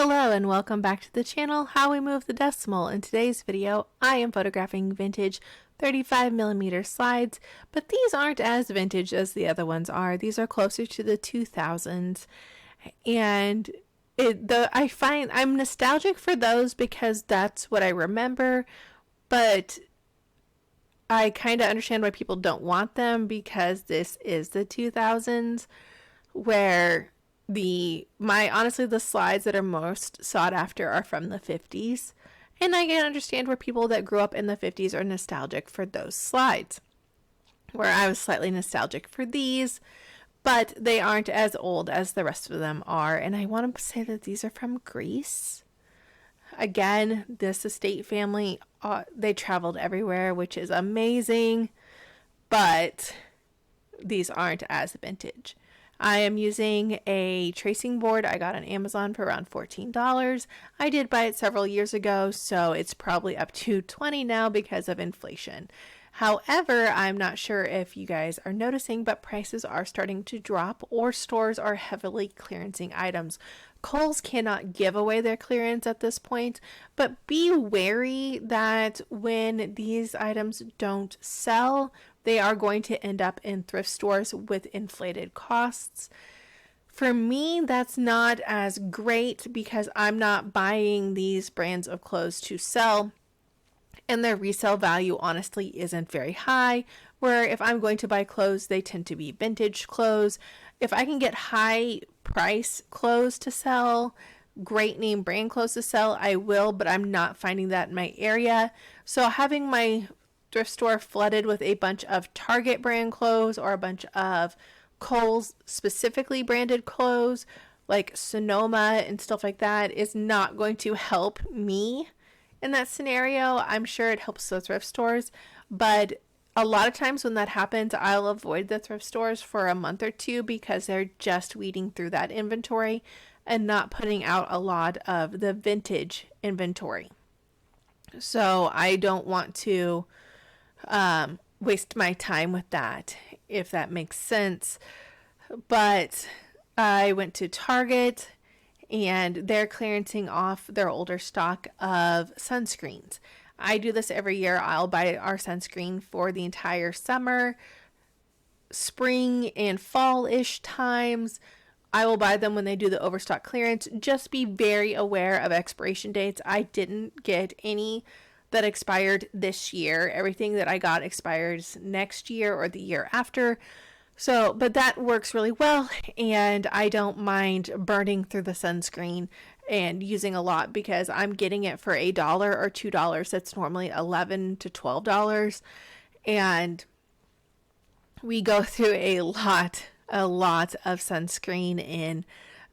Hello and welcome back to the channel How We Move the Decimal. In today's video I am photographing vintage 35mm slides, but these aren't as vintage as the other ones are. These are closer to the 2000s, and I find I'm nostalgic for those because that's what I remember, but I kind of understand why people don't want them because this is the 2000s, where honestly the slides that are most sought after are from the 50s, and I can understand where people that grew up in the 50s are nostalgic for those slides, where I was slightly nostalgic for these, but they aren't as old as the rest of them are. And I want to say that these are from Greece. Again, this estate family, they traveled everywhere, which is amazing, but these aren't as vintage. I am using a tracing board I got on Amazon for around $14. I did buy it several years ago, so it's probably up to $20 now because of inflation. However, I'm not sure if you guys are noticing, but prices are starting to drop, or stores are heavily clearancing items. Kohl's cannot give away their clearance at this point, but be wary that when these items don't sell, they are going to end up in thrift stores with inflated costs. For me, that's not as great because I'm not buying these brands of clothes to sell, and their resale value honestly isn't very high, where if I'm going to buy clothes, they tend to be vintage clothes. If I can get high price clothes to sell, great name brand clothes to sell, I will, but I'm not finding that in my area. So having my thrift store flooded with a bunch of Target brand clothes or a bunch of Kohl's specifically branded clothes like Sonoma and stuff like that is not going to help me in that scenario. I'm sure it helps the thrift stores, but a lot of times when that happens, I'll avoid the thrift stores for a month or two because they're just weeding through that inventory and not putting out a lot of the vintage inventory. So I don't want to waste my time with that, if that makes sense. But I went to Target and they're clearancing off their older stock of sunscreens. I do this every year. I'll buy our sunscreen for the entire summer, spring and fall-ish times. I will buy them when they do the overstock clearance. Just be very aware of expiration dates. I didn't get any that expired this year. Everything that I got expires next year or the year after. So, but that works really well, and I don't mind burning through the sunscreen and using a lot because I'm getting it for $1 or $2. That's normally $11 to $12, and we go through a lot of sunscreen in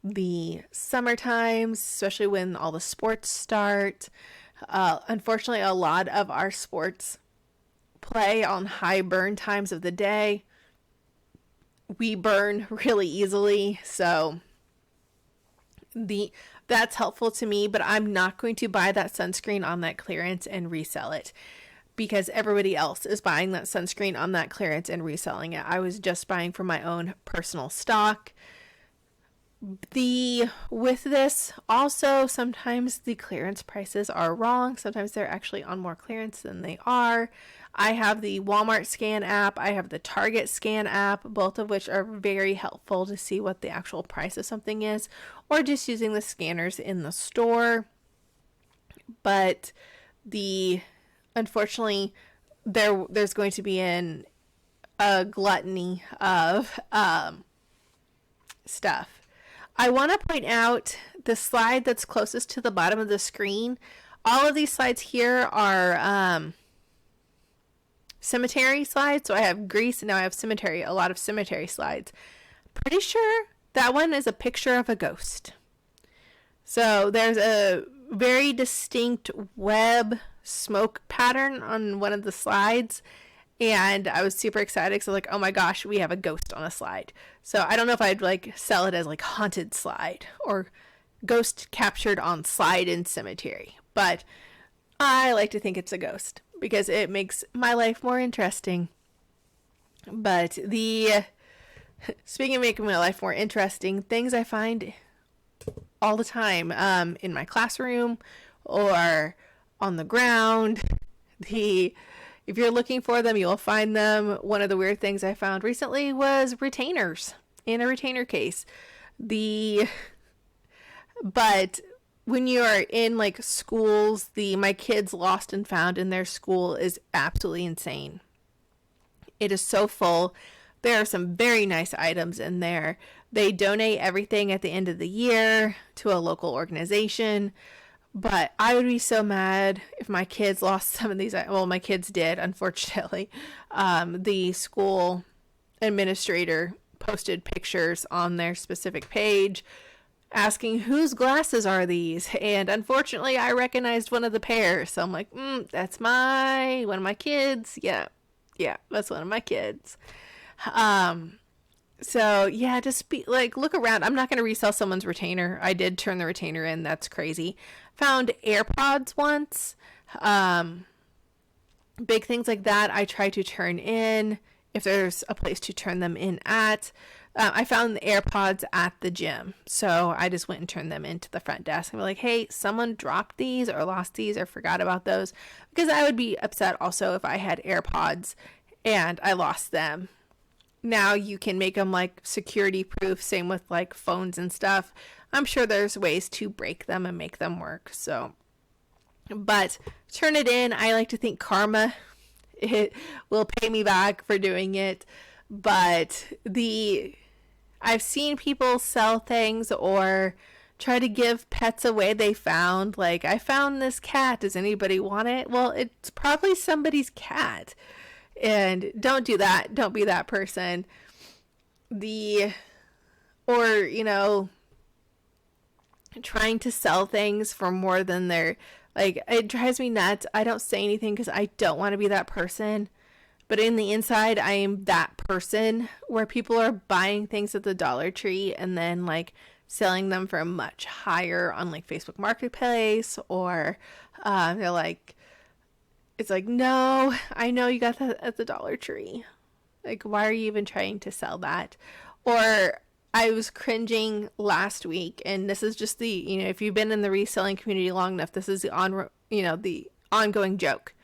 the summer times, especially when all the sports start. Unfortunately, a lot of our sports play on high burn times of the day. We burn really easily, so that's helpful to me, but I'm not going to buy that sunscreen on that clearance and resell it because everybody else is buying that sunscreen on that clearance and reselling it. I was just buying for my own personal stock. With this also, sometimes the clearance prices are wrong. Sometimes they're actually on more clearance than they are. I have the Walmart scan app. I have the Target scan app, both of which are very helpful to see what the actual price of something is, or just using the scanners in the store. But unfortunately, there's going to be a gluttony of stuff. I want to point out the slide that's closest to the bottom of the screen. All of these slides here are Cemetary slides. So I have Greece and now I have Cemetary, a lot of Cemetary slides. Pretty sure that one is a picture of a ghost. So there's a very distinct web smoke pattern on one of the slides. And I was super excited because I was like, oh my gosh, we have a ghost on a slide. So I don't know if I'd like sell it as like haunted slide or ghost captured on slide in Cemetary. But I like to think it's a ghost because it makes my life more interesting. But speaking of making my life more interesting, things I find all the time, in my classroom or on the ground. If you're looking for them, you'll find them. One of the weird things I found recently was retainers in a retainer case. But when you are in like schools, my kids lost and found in their school is absolutely insane. It is so full. There are some very nice items in there. They donate everything at the end of the year to a local organization. But I would be so mad if my kids lost some of these. Well, my kids did, unfortunately. The school administrator posted pictures on their specific page asking whose glasses are these. And unfortunately, I recognized one of the pairs. So I'm like, that's one of my kids. Yeah, that's one of my kids. So yeah, just look around. I'm not going to resell someone's retainer. I did turn the retainer in. That's crazy. Found AirPods once. Big things like that I try to turn in if there's a place to turn them in at. I found the AirPods at the gym. So I just went and turned them into the front desk and be like, hey, someone dropped these or lost these or forgot about those. Because I would be upset also if I had AirPods and I lost them. Now you can make them like security proof, same with like phones and stuff. I'm sure there's ways to break them and make them work. So, but turn it in. I like to think karma, it will pay me back for doing it. But I've seen people sell things or try to give pets away they found. Like, I found this cat. Does anybody want it? Well, it's probably somebody's cat. And don't do that. Don't be that person. Trying to sell things for more than their, like, it drives me nuts. I don't say anything because I don't want to be that person. But in the inside, I am that person where people are buying things at the Dollar Tree and then like selling them for much higher on like Facebook Marketplace, or they're like, it's like, no, I know you got that at the Dollar Tree. Like, why are you even trying to sell that? Or I was cringing last week, and this is just if you've been in the reselling community long enough, this is the ongoing joke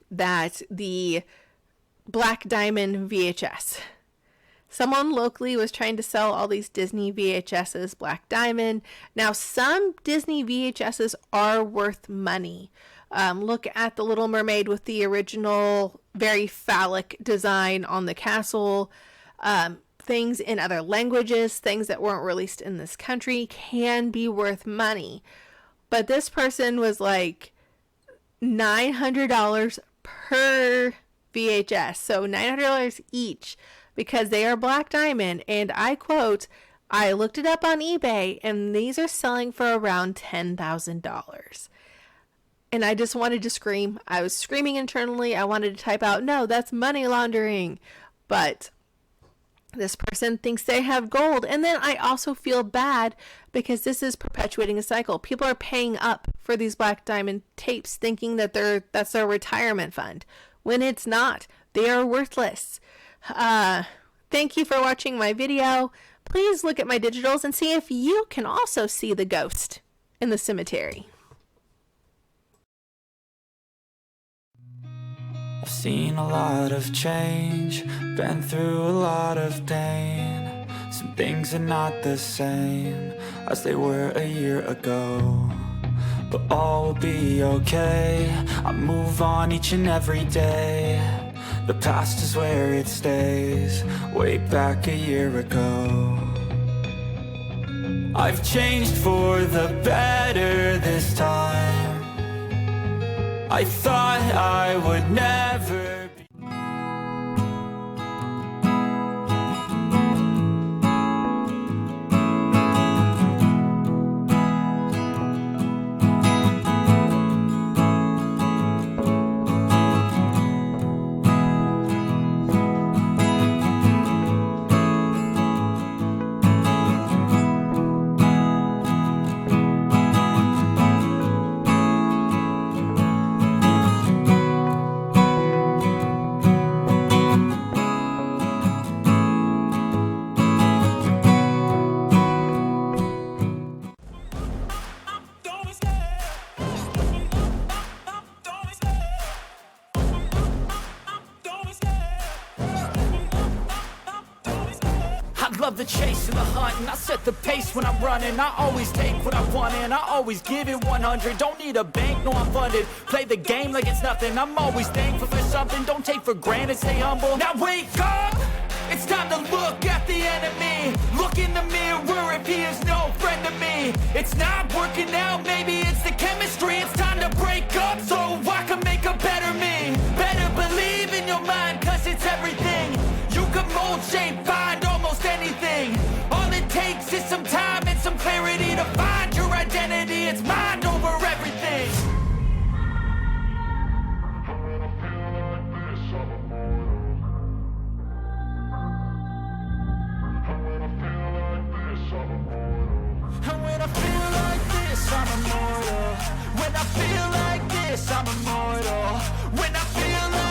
that the Black Diamond VHS. Someone locally was trying to sell all these Disney VHSs, Black Diamond. Now, some Disney VHSs are worth money. Look at The Little Mermaid with the original very phallic design on the castle. Things in other languages, things that weren't released in this country can be worth money. But this person was like $900 per VHS. So $900 each because they are Black Diamond. And I quote, I looked it up on eBay and these are selling for around $10,000. And I just wanted to scream. I was screaming internally. I wanted to type out, no, that's money laundering. But this person thinks they have gold. And then I also feel bad because this is perpetuating a cycle. People are paying up for these Black Diamond tapes thinking that that's their retirement fund, when it's not. They are worthless. Thank you for watching my video. Please look at my digitals and see if you can also see the ghost in the cemetery. I've seen a lot of change, been through a lot of pain. Some things are not the same as they were a year ago, but all will be okay. I move on each and every day. The past is where it stays, way back a year ago. I've changed for the better this time. I thought I would never be. love the chase and the hunt, and I set the pace when I'm running. I always take what I want and I always give it 100. Don't need a bank, no I'm funded. Play the game like it's nothing. I'm always thankful for something. Don't take for granted, stay humble. Now wake up! It's time to look at the enemy. Look in the mirror if he is no friend to me. It's not working out, maybe it's the chemistry. It's time to break up so I can make a better me. Better believe in your mind, cause it's everything. You can mold, shape, find almost anything. All it takes is some time and some clarity to find your identity. It's mind over everything. And when I feel like this, I'm immortal. When I feel like this, I'm immortal. When I feel like